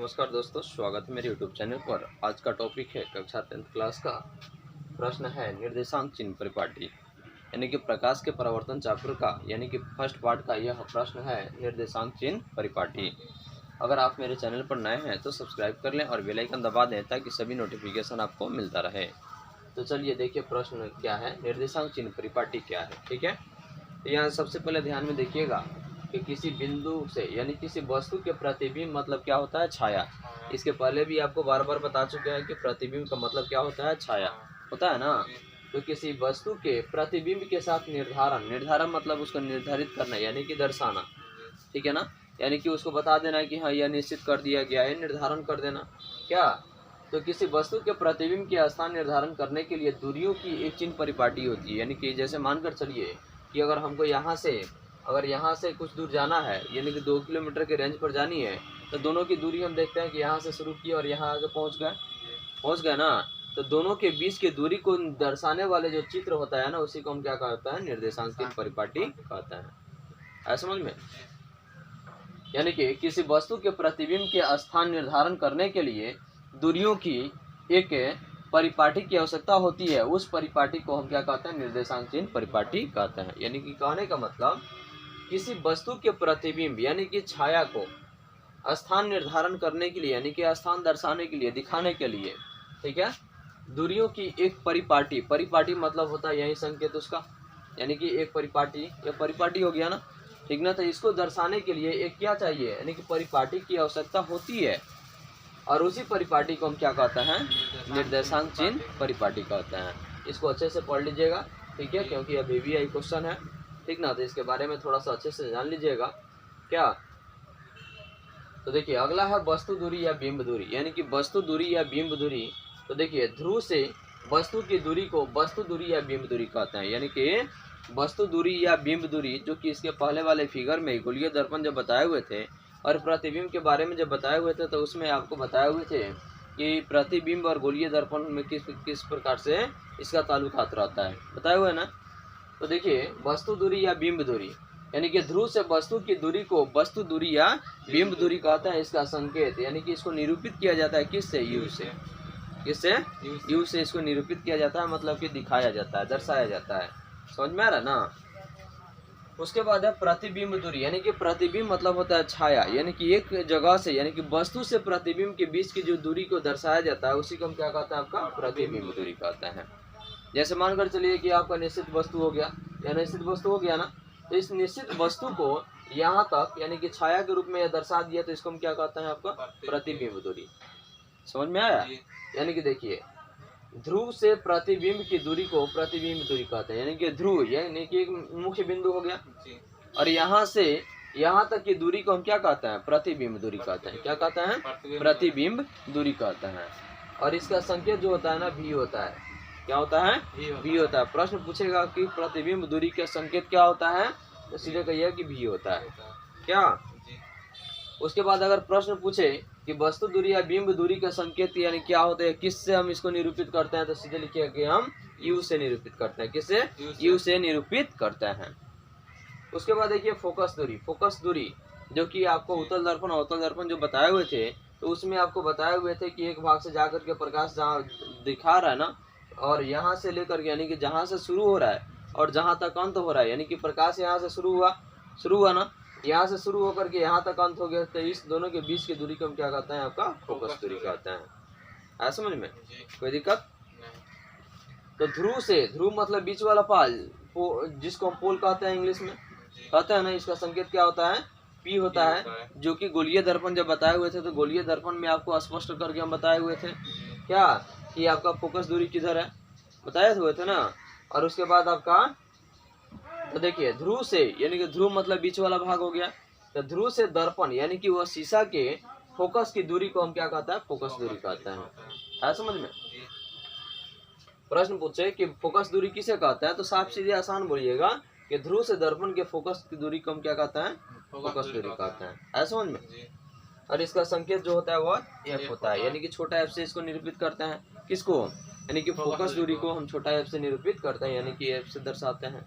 नमस्कार दोस्तों, स्वागत है मेरे YouTube चैनल पर। आज का टॉपिक है कक्षा 10th क्लास का। प्रश्न है निर्देशांक चिन्ह परिपाटी यानी कि प्रकाश के परावर्तन चैप्टर का यानी कि फर्स्ट पार्ट का यह प्रश्न है निर्देशांक चिन्ह परिपाटी। अगर आप मेरे चैनल पर नए हैं तो सब्सक्राइब कर लें और बेल आइकन दबा दें ताकि सभी नोटिफिकेशन आपको मिलता रहे। तो चलिए देखिए प्रश्न क्या है, निर्देशांक चिन्ह परिपाटी क्या है। ठीक है, तो यहाँ सबसे पहले ध्यान में देखिएगा कि किसी बिंदु से यानी किसी वस्तु के प्रतिबिंब मतलब क्या होता है, छाया। इसके पहले भी आपको बार बार बता चुके हैं कि प्रतिबिंब का मतलब क्या होता है, छाया होता है ना। तो किसी वस्तु के प्रतिबिंब के साथ निर्धारण मतलब उसको निर्धारित करना यानी कि दर्शाना। ठीक है ना, यानी कि उसको बता देना कि हाँ यह निश्चित कर दिया गया है, निर्धारण कर देना क्या। तो किसी वस्तु के प्रतिबिंब के स्थान निर्धारण करने के लिए दूरियों की एक चिन्ह परिपाटी होती है। यानी कि जैसे मानकर चलिए कि अगर हमको यहाँ से कुछ दूर जाना है यानी कि 2 किलोमीटर के रेंज पर जानी है, तो दोनों की दूरी हम देखते हैं कि यहाँ से शुरू की और यहाँ आगे पहुँच गए ना। तो दोनों के बीच की दूरी को दर्शाने वाले जो चित्र होता है ना, उसी को हम क्या कहते हैं, निर्देशांक चिन्ह परिपाटी कहते हैं। है समझ में। यानी कि किसी वस्तु के प्रतिबिंब के स्थान निर्धारण करने के लिए दूरियों की एक परिपाटी की आवश्यकता होती है। उस परिपाटी को हम क्या कहते हैं, निर्देशांक चिन्ह परिपाटी कहते हैं। यानी कि कहने का मतलब किसी वस्तु के प्रतिबिंब यानी कि छाया को स्थान निर्धारण करने के लिए यानी कि स्थान दर्शाने के लिए, दिखाने के लिए, ठीक है, दूरियों की एक परिपाटी मतलब होता है यही संकेत उसका, यानी कि एक परिपाटी, या परिपाटी हो गया ना, ठीक ना। तो इसको दर्शाने के लिए एक क्या चाहिए, यानी कि परिपाटी की आवश्यकता होती है। और उसी परिपाटी को हम क्या कहते हैं, निर्देशांक चिन्ह परिपाटी कहते हैं। इसको अच्छे से पढ़ लीजिएगा, ठीक है, क्योंकि अभी भी यही क्वेश्चन है, ठीक ना। तो इसके बारे में थोड़ा सा अच्छे से जान लीजिएगा क्या। तो देखिए अगला है वस्तु दूरी या बिंब दूरी, यानी कि वस्तु दूरी या बिंब दूरी। तो देखिए ध्रुव से वस्तु की दूरी को वस्तु दूरी या बिंब दूरी कहते हैं। यानी कि वस्तु दूरी या बिंब दूरी, जो कि इसके पहले वाले फिगर में गोलीय दर्पण जब बताए हुए थे और प्रतिबिंब के बारे में जब बताए हुए थे, तो उसमें आपको बताए हुए थे कि प्रतिबिंब और गोलीय दर्पण में किस प्रकार से इसका ताल्लुकात रहता है, बताए हुए ना। तो देखिए वस्तु दूरी या बिंब दूरी, यानी कि ध्रुव से वस्तु की दूरी को वस्तु दूरी या बिंब दूरी कहते हैं। इसका संकेत यानी कि इसको निरूपित किया जाता है किससे, यू से। किससे, यू से इसको निरूपित किया जाता है, मतलब कि दिखाया जाता है, दर्शाया जाता है। समझ में आ रहा ना। उसके बाद है प्रतिबिंब दूरी, यानी कि प्रतिबिंब मतलब होता है छाया, यानी कि एक जगह से यानी कि वस्तु से प्रतिबिंब के बीच की जो दूरी को दर्शाया जाता है उसी को हम क्या कहते हैं, आपका प्रतिबिंब दूरी कहते हैं। जैसे मानकर चलिए कि आपका निश्चित वस्तु हो गया, या निश्चित वस्तु हो गया ना, तो इस निश्चित वस्तु को यहाँ तक यानी कि छाया के रूप में दर्शा दिया, तो इसको हम क्या कहते हैं, आपका प्रतिबिंब दूरी। समझ में आया। यानी कि देखिए ध्रुव से प्रतिबिंब की दूरी को प्रतिबिंब दूरी कहते हैं। यानी कि ध्रुव यानी कि एक मुख्य बिंदु हो गया, और यहाँ से यहाँ तक की दूरी को हम क्या कहते हैं, प्रतिबिंब दूरी कहते हैं। क्या कहते हैं, प्रतिबिंब दूरी कहते हैं। और इसका संकेत जो होता है ना, भी होता है। क्या होता है, भी होता है। प्रश्न पूछेगा कि प्रतिबिंब दूरी का संकेत क्या होता है, तो सीधे कहिए कि भी होता है क्या। उसके बाद अगर प्रश्न पूछे कि वस्तु दूरी या बिंब दूरी का संकेत यानी क्या होता है, किससे हम इसको निरूपित करते हैं, तो सीधे लिखिए कि हम यू से निरूपित करते हैं। किससे, यू से निरूपित करते हैं। उसके बाद देखिए फोकस दूरी जो कि आपको उत्तल दर्पण और अवतल दर्पण जो बताए हुए थे, तो उसमें आपको बताए हुए थे कि एक भाग से जाकर के प्रकाश जहाँ दिखा रहा है ना, और यहाँ से लेकर यानी कि जहाँ से शुरू हो रहा है और जहाँ तक अंत हो रहा है, यानी कि प्रकाश यहाँ से शुरू हुआ ना, यहाँ से शुरू होकर के यहाँ तक अंत हो गया, तो इस दोनों के बीच की दूरी को हम क्या कहते हैं, आपका फोकस दूरी कहते हैं। है समझ में, कोई दिक्कत। तो ध्रुव मतलब बीच वाला पाल, जिसको हम पोल कहते हैं इंग्लिश में, कहते हैं ना, इसका संकेत क्या होता है, पी होता है। जो कि गोलीय दर्पण जब बताए हुए थे, तो गोलीय दर्पण में आपको स्पष्ट करके हम बताए हुए थे क्या, कि आपका फोकस दूरी किधर है, बताए हुए थे ना। और उसके बाद आपका, तो देखिए ध्रुव से यानी कि ध्रुव मतलब बीच वाला भाग हो गया, तो ध्रुव से दर्पण यानी कि वह शीशा के फोकस की दूरी को हम क्या कहते हैं, फोकस दूरी कहते हैं। है समझ में। प्रश्न पूछे कि फोकस दूरी किसे कहते हैं, तो साफ सीधे आसान बोलिएगा कि ध्रुव से दर्पण के फोकस की दूरी को हम क्या कहते हैं, फोकस दूरी कहते हैं। है समझ में। और इसका संकेत जो होता है वह एफ होता है, यानी कि छोटा एफ से इसको निरूपित करते हैं। किसको, यानी कि फोकस दूरी को हम छोटा एफ से निरूपित करते हैं, यानी कि एफ से दर्शाते हैं।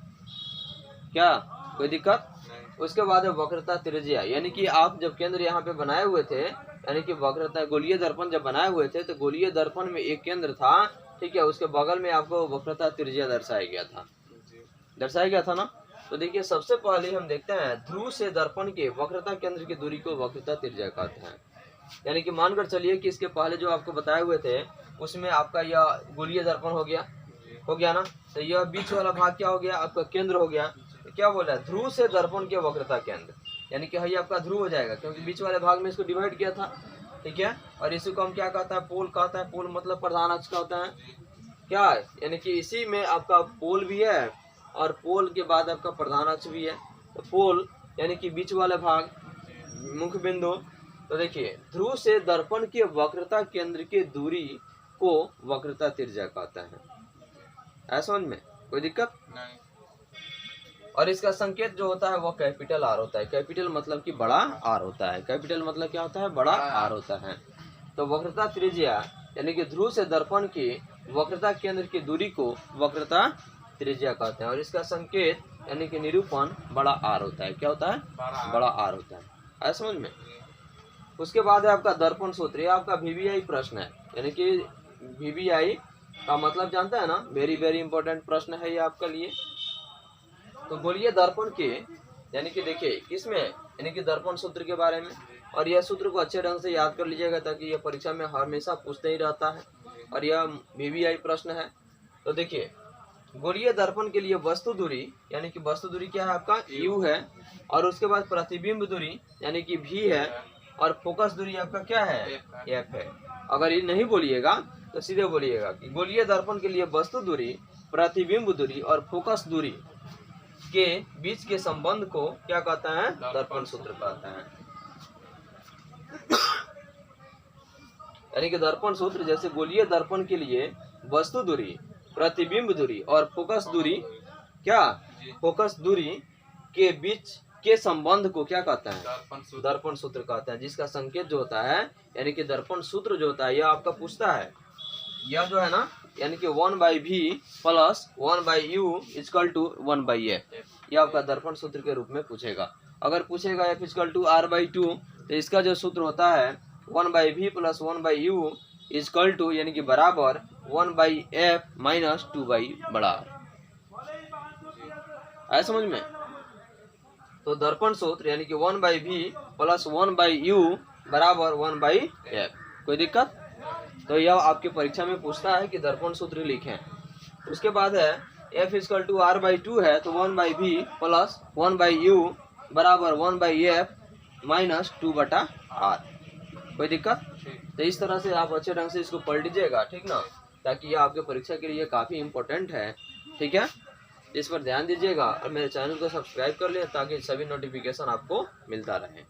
क्या, कोई दिक्कत। उसके बाद है वक्रता त्रिज्या, यानी कि आप जब केंद्र यहाँ पे बनाए हुए थे, यानी कि वक्रता गोलीय दर्पण जब बनाए हुए थे तो गोलीय दर्पण में एक केंद्र था, ठीक है, उसके बगल में आपको वक्रता त्रिज्या दर्शाया गया था ना। तो देखिए सबसे पहले हम देखते हैं ध्रुव से दर्पण के वक्रता केंद्र की दूरी को वक्रता त्रिज्या कहते हैं। यानी कि मानकर चलिए कि इसके पहले जो आपको बताए हुए थे उसमें आपका यह गोलीय दर्पण हो गया ना, तो यह बीच वाला भाग क्या हो गया, आपका केंद्र हो गया। तो क्या बोला है, ध्रुव से दर्पण के वक्रता केंद्र, यानी कि यही आपका ध्रुव हो जाएगा क्योंकि बीच वाले भाग में इसको डिवाइड किया था, ठीक है। और इसी को हम क्या कहता है, पोल कहता है। पोल मतलब प्रधान अक्ष कहता है क्या, यानी कि इसी में आपका पोल भी है और पोल के बाद आपका प्रधान अक्ष भी है। तो पोल यानी कि बीच वाले भाग, मुख्य बिंदु। तो देखिए ध्रुव से दर्पण के वक्रता केंद्र की दूरी को वक्रता त्रिज्या कहता है। ऐसा समझ में कोई दिक्कत नहीं। और इसका संकेत जो होता है वो कैपिटल आर होता है। कैपिटल मतलब कि बड़ा आर होता है। कैपिटल मतलब क्या होता है, बड़ा आर होता है। तो वक्रता त्रिज्या यानी कि ध्रुव से दर्पण की वक्रता केंद्र की दूरी को वक्रता त्रिज्या कहते हैं। और इसका संकेत यानी कि निरूपण बड़ा आर होता है। क्या होता है, बड़ा आर होता है। ऐसा समझ में। उसके बाद है आपका दर्पण सूत्र। यह आपका VBI प्रश्न है, यानी कि VBI का मतलब जानता है ना, वेरी वेरी इंपॉर्टेंट प्रश्न है ये आपके लिए। तो गोलीय दर्पण के यानी कि देखिए किसमें, यानी कि दर्पण सूत्र के बारे में। और यह सूत्र को अच्छे ढंग से याद कर लीजिएगा ताकि यह परीक्षा में हमेशा पूछते ही रहता है और यह VBI प्रश्न है। तो देखिए गोलीय दर्पण के लिए वस्तु दूरी यानी कि वस्तु दूरी क्या है आपका, U है। और उसके बाद प्रतिबिंब दूरी यानी कि V है। और फोकस दूरी आपका क्या है, F है। अगर ये नहीं बोलिएगा तो सीधे बोलिएगा कि गोलीय दर्पण के लिए वस्तु दूरी, प्रतिबिंब दूरी और फोकस दूरी के बीच के संबंध को क्या कहता है, दर्पण सूत्र कहता है। यानी कि दर्पण सूत्र जैसे गोलीय दर्पण के लिए वस्तु दूरी, प्रतिबिंब दूरी और फोकस दूरी, क्या फोकस दूरी के बीच के संबंध को क्या कहता है, दर्पण सूत्र कहता है। जिसका संकेत जो होता है यानी कि दर्पण सूत्र जो होता है यह आपका पूछता है, यह जो है ना यानी कि 1/v plus 1/u equal to 1/f, यह आपका दर्पण सूत्र के रूप में पूछेगा। अगर पूछेगा f इक्वल टू r/2 तो इसका जो सूत्र होता है 1/v plus 1/u equal to यानी कि बराबर 1/f माइनस 2/r। आया समझ में। तो दर्पण सूत्र यानी कि 1/v प्लस 1/u बराबर 1/f। कोई दिक्कत। तो यह आपकी परीक्षा में पूछता है कि दर्पण सूत्र लिखें। उसके बाद है f इक्वल टू r/2 है तो 1/v प्लस 1/u बराबर 1/f माइनस 2/r। कोई दिक्कत। तो इस तरह से आप अच्छे ढंग से इसको पढ़ लीजिएगा, ठीक ना, ताकि ये आपके परीक्षा के लिए काफ़ी इम्पोर्टेंट है, ठीक है। इस पर ध्यान दीजिएगा और मेरे चैनल को सब्सक्राइब कर लें ताकि सभी नोटिफिकेशन आपको मिलता रहे।